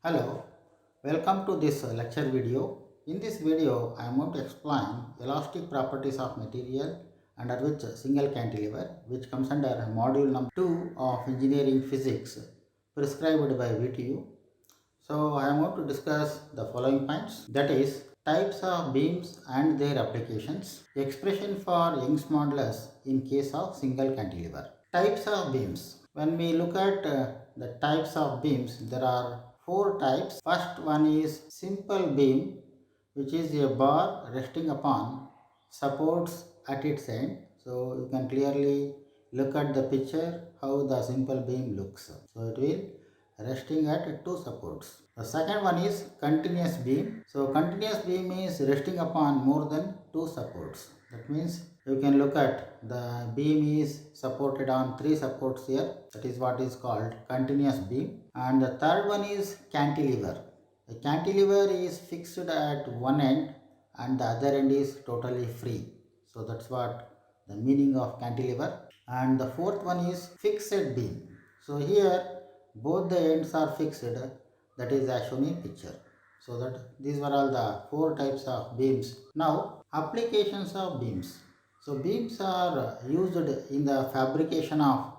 Hello, welcome to this lecture video. In this video, I am going to explain elastic properties of material under which single cantilever, which comes under module number 2 of engineering physics prescribed by VTU. So, I am going to discuss the following points, that is types of beams and their applications, expression for Young's modulus in case of single cantilever. Types of beams. When we look at the types of beams, there are four types. First one is simple beam, which is a bar resting upon supports at its end. So you can clearly look at the picture how the simple beam looks. So it will resting at two supports. The second one is continuous beam. So continuous beam is resting upon more than two supports. That means you can look at the beam is supported on three supports here. That is what is called continuous beam. And the third one is cantilever. The cantilever is fixed at one end and the other end is totally free. So that's what the meaning of cantilever. And the fourth one is fixed beam. So here both the ends are fixed, that is as shown in picture. So that these were all the four types of beams. Now applications of beams. So beams are used in the fabrication of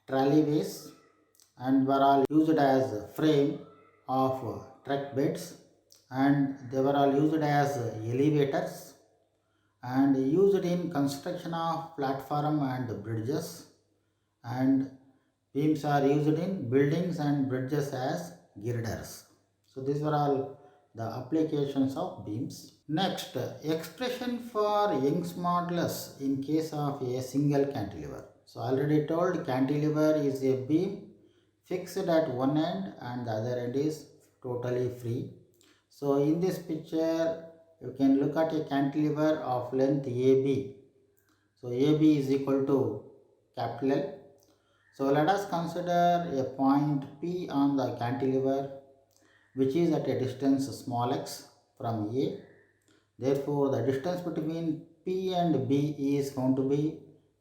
trolleys and were all used as frame of truck beds, and they were all used as elevators and used in construction of platform and bridges, and beams are used in buildings and bridges as girders. So these were all the applications of beams. Next, expression for Young's modulus in case of a single cantilever. So already told, cantilever is a beam fixed at one end and the other end is totally free. So in this picture you can look at a cantilever of length AB. So AB is equal to capital L. So let us consider a point P on the cantilever which is at a distance small x from A. Therefore the distance between P and B is found to be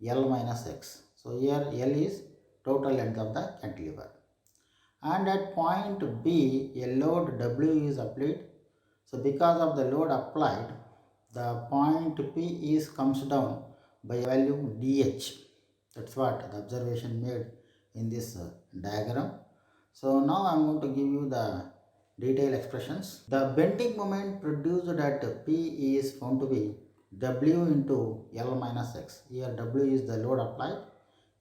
L minus x. So here L is total length of the cantilever. And at point B a load W is applied. So because of the load applied, the point P is comes down by a value dH. That's what the observation made in this diagram. So now I am going to give you the detailed expressions. The bending moment produced at P is found to be W into L minus X. Here W is the load applied,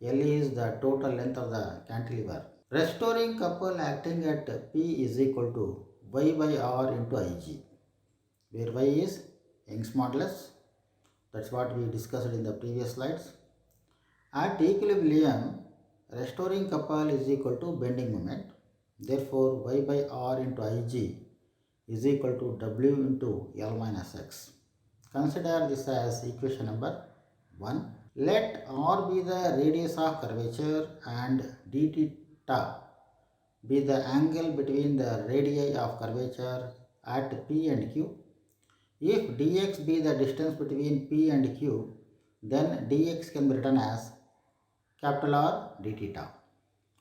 L is the total length of the cantilever. Restoring couple acting at P is equal to Y by R into Ig, where Y is Young's modulus. That's what we discussed in the previous slides. At equilibrium, restoring couple is equal to bending moment. Therefore, Y by R into Ig is equal to W into L minus X. Consider this as equation number 1. Let R be the radius of curvature and d theta be the angle between the radii of curvature at P and Q. If dx be the distance between P and Q, then dx can be written as capital R d theta,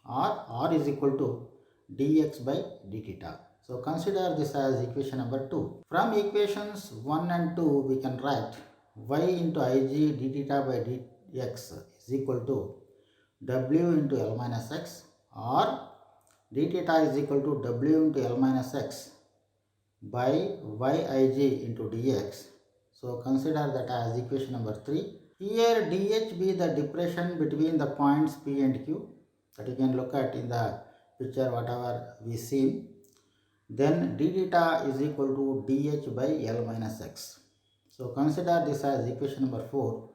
or R is equal to dx by d theta. So consider this as equation number 2. From equations 1 and 2 we can write y into ig d theta by dx is equal to w into L minus x, or d theta is equal to w into L minus x by yig into dx. So consider that as equation number 3. Here dh be the depression between the points P and Q, that you can look at in the picture whatever we seen. Then d theta is equal to dh by L minus x. So consider this as equation number 4.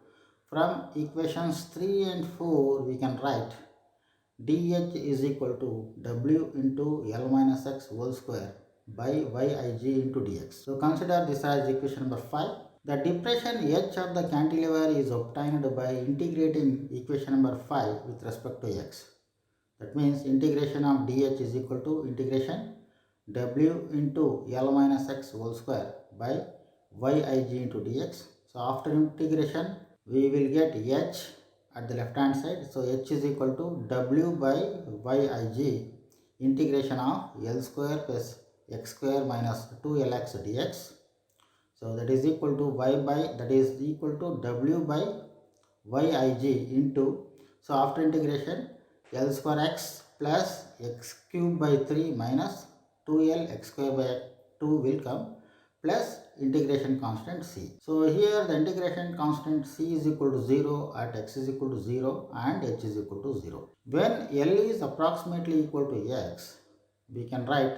From equations 3 and 4 we can write dh is equal to w into L minus x whole square by yig into dx. So consider this as equation number 5. The depression h of the cantilever is obtained by integrating equation number 5 with respect to x. That means integration of dh is equal to integration w into L minus x whole square by yig into dx. So after integration we will get h at the left hand side. So h is equal to w by yig integration of L square plus x square minus 2lx dx. So that is equal to y by, that is equal to w by yig into, so after integration L square x plus x cube by 3 minus 2l x square by 2 will come, plus integration constant c. So here the integration constant c is equal to 0 at x is equal to 0 and h is equal to 0. When L is approximately equal to x, we can write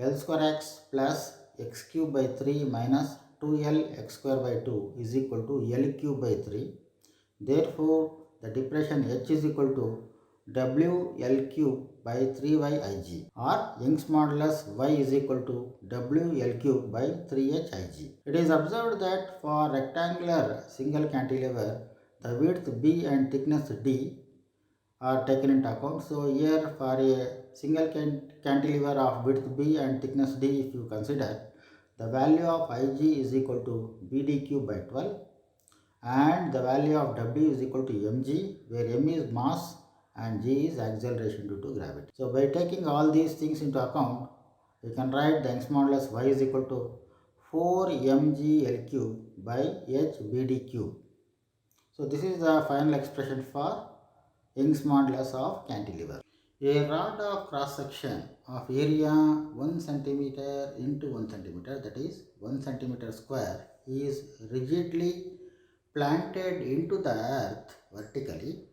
L square x plus x cube by 3 minus 2l x square by 2 is equal to L cube by 3. Therefore, the depression h is equal to WL cube by 3yig, or Young's modulus y is equal to WL cube by 3hig. It is observed that for rectangular single cantilever, the width b and thickness d are taken into account. So here for a single cantilever of width b and thickness d, if you consider, the value of ig is equal to bd cube by 12, and the value of w is equal to mg, where m is mass and g is acceleration due to gravity. So by taking all these things into account, we can write the Young's modulus y is equal to 4 mg L cube by h bd cube. So this is the final expression for Young's modulus of cantilever. A rod of cross section of area 1 centimeter into 1 centimeter, that is 1 centimeter square, is rigidly planted into the earth vertically.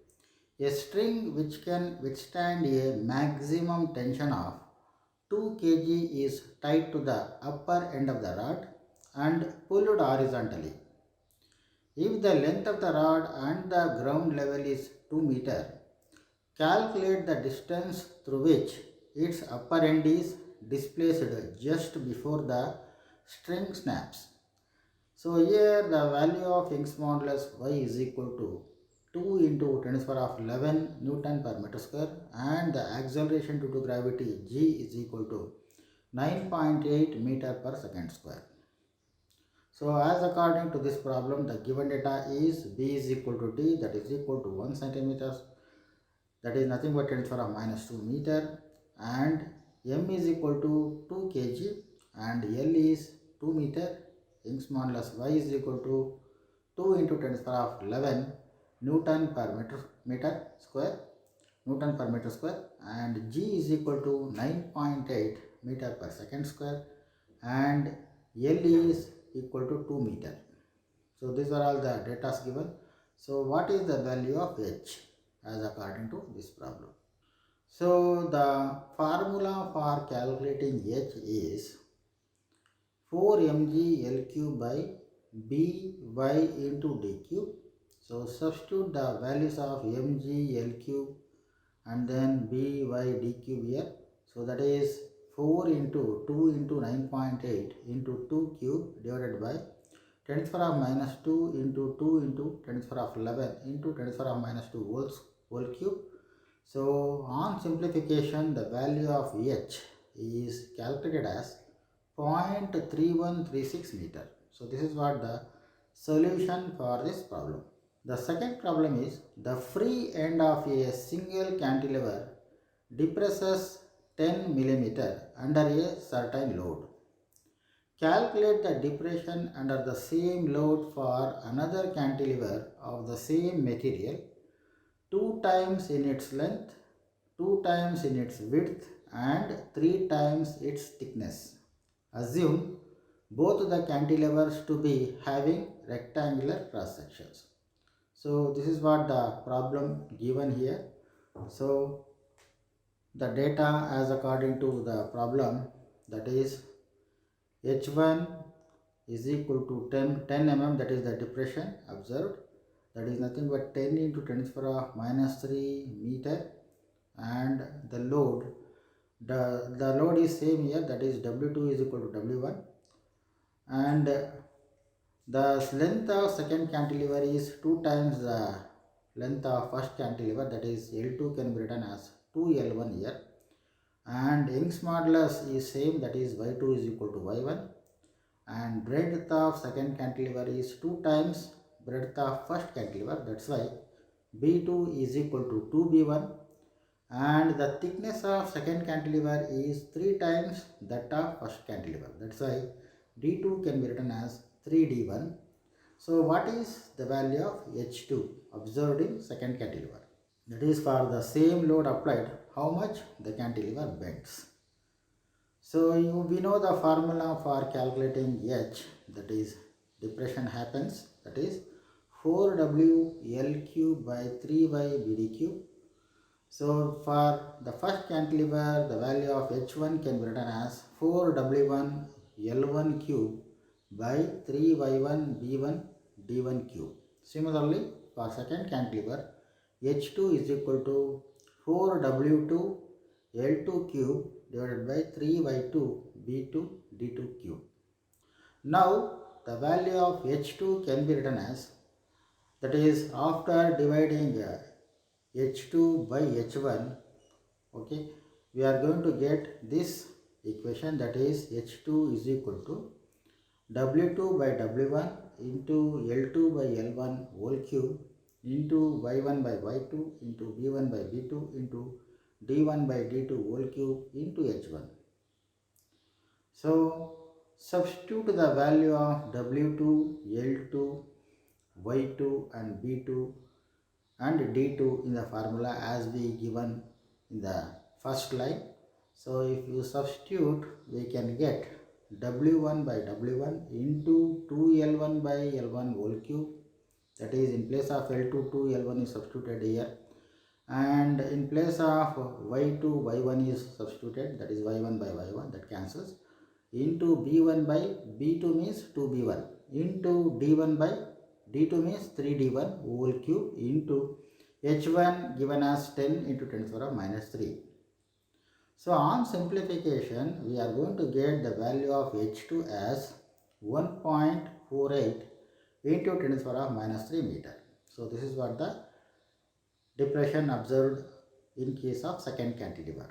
A string which can withstand a maximum tension of 2 kg is tied to the upper end of the rod and pulled horizontally. If the length of the rod and the ground level is 2 meter, calculate the distance through which its upper end is displaced just before the string snaps. So here the value of Young's modulus y is equal to 2 into 10 to the power of 11 Newton per meter square, and the acceleration due to gravity g is equal to 9.8 meter per second square. So as according to this problem, the given data is b is equal to d, that is equal to 1 centimeter, that is nothing but 10 to the power of minus 2 meter, and m is equal to 2 kg and L is 2 meter. Young's modulus y is equal to 2 into 10 to the power of 11 Newton per meter square, and g is equal to 9.8 meter per second square, and L is equal to 2 meter. So these are all the data given. So what is the value of h as according to this problem? So the formula for calculating h is 4 mg L cube by by into d cube. So substitute the values of mg L cube and then by d cube here. So that is 4 into 2 into 9.8 into 2 cube divided by 10 to the power of minus 2 into 2 into 10 to the power of 11 into 10 to the power of minus 2 whole cube. So on simplification, the value of h is calculated as 0.3136 meter. So this is what the solution for this problem. The second problem is the free end of a single cantilever depresses 10 millimeter under a certain load. Calculate the depression under the same load for another cantilever of the same material, 2 times in its length, 2 times in its width, and 3 times its thickness. Assume both the cantilevers to be having rectangular cross sections. So this is what the problem given here. So the data as according to the problem, that is h1 is equal to 10 mm, that is the depression observed, that is nothing but 10 into 10 to the power of minus 3 meter, and the load, the load is same here, that is W2 is equal to W1, and the length of second cantilever is 2 times the length of first cantilever, that is L2 can be written as 2L1 here, and Young's modulus is same, that is y2 is equal to y1, and breadth of second cantilever is 2 times breadth of first cantilever, that's why b2 is equal to 2b1, and the thickness of second cantilever is 3 times that of first cantilever. That's why D2 can be written as 3D1. So what is the value of H2 observed in second cantilever? That is for the same load applied, how much the cantilever bends. So we know the formula for calculating H, that is depression happens, that is 4W L cube by 3Y BD cube. So for the first cantilever, the value of H1 can be written as 4W1 L1 cube by 3Y1 B1 D1 cube. Similarly, for second cantilever, H2 is equal to 4W2 L2 cube divided by 3Y2 B2 D2 cube. Now, the value of H2 can be written as, that is after dividing H2 by H1, okay, we are going to get this equation, that is H2 is equal to W2 by W1 into L2 by L1 whole cube into Y1 by Y2 into B1 by B2 into D1 by D2 whole cube into H1. So substitute the value of W2, L2, Y2 and B2 and D2 in the formula as we given in the first line. So if you substitute, we can get W1 by W1 into 2L1 by L1 whole cube, that is in place of L2, 2L1 is substituted here, and in place of Y2, Y1 is substituted, that is Y1 by Y1, that cancels, into B1 by B2 means 2B1 into D1 by D2 means 3D1 whole cube into H1 given as 10 into 10 to the power of minus 3. So on simplification, we are going to get the value of H2 as 1.48 into 10 to the power of minus 3 meter. So this is what the depression observed in case of second cantilever.